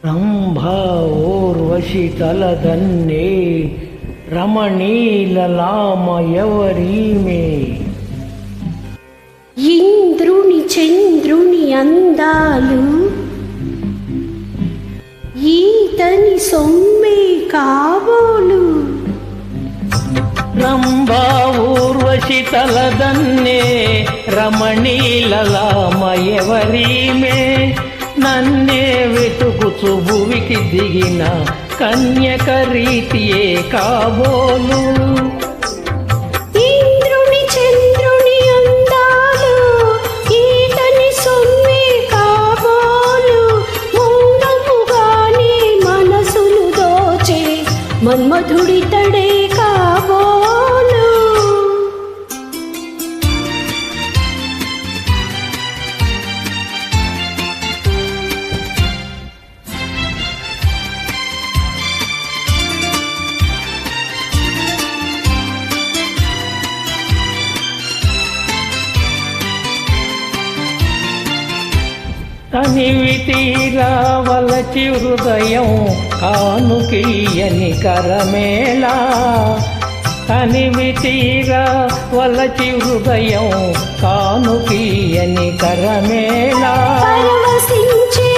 రంభా ఊర్వశి తలదన్నే రమణీలలామ ఎవరీమే. ఇంద్రుని చంద్రుని అందాలు ఈతని సొమ్మే కాబోలు. రంభా ఊర్వశి తలదన్నే రమణీలలామ ఎవరీమే. నన్నే వెతుకుచు భువికి దిగిన కన్యక రీతియే కాబోలు. ఇంద్రుని చంద్రుని అందాలు ఈతని సొమ్మే కాబోలు. మౌనముగానే మనసులు దోచే మన్మధుడి తడే కాబోలు. తనివి తీరా వలచి హృదయం కానుకీయని కరమేళా. తనివి తీరా వలచి హృదయం కానుకీయని కరమేళా. పరవశించే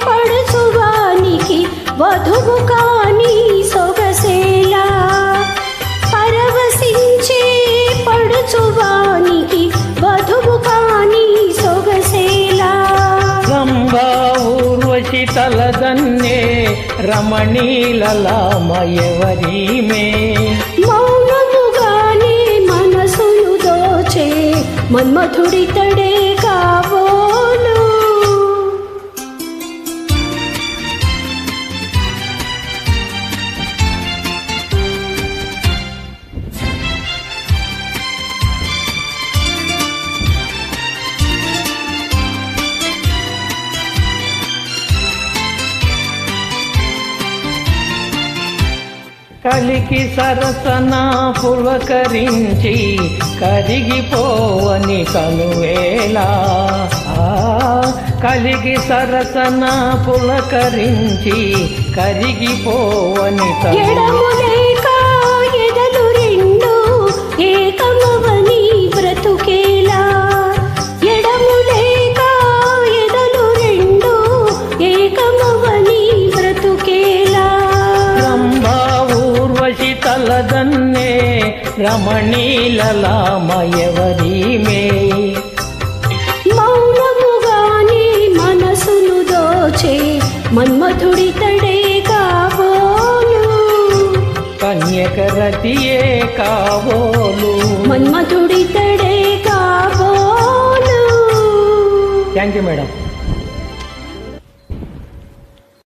పడుచువానికి వధువు కాని సొగసేలా. పరవశించే పడుచువానికి వధువు కాని సొగసేలా. రంభా ఊర్వశి తలదన్నే రమణీలలామ ఎవరీమే. మౌనముగానే మనసులు దోచే మన్మధుడి తడే కాబోలు. కలికి సరసన పులకరించి కరిగిపోవని కనువేలా. కలికి సరసన పులకరించి కరిగిపోవని ఎడములేక ఎదలు రెండు ఏకమవని బ్రతుకేలా. ఎడములేక ఎదలు రెండు ఏకమవని బ్రతుకేలా. రంభా ఊర్వశి తలదన్నే రమణీలలామ ఎవరీమే. మౌనముగానే మనసును దోచే మన్మధుడి తడే కాబోలు. కన్యక రతియే కాబోలు. మన్మధుడి తడే కాబోలు. Thank you madam.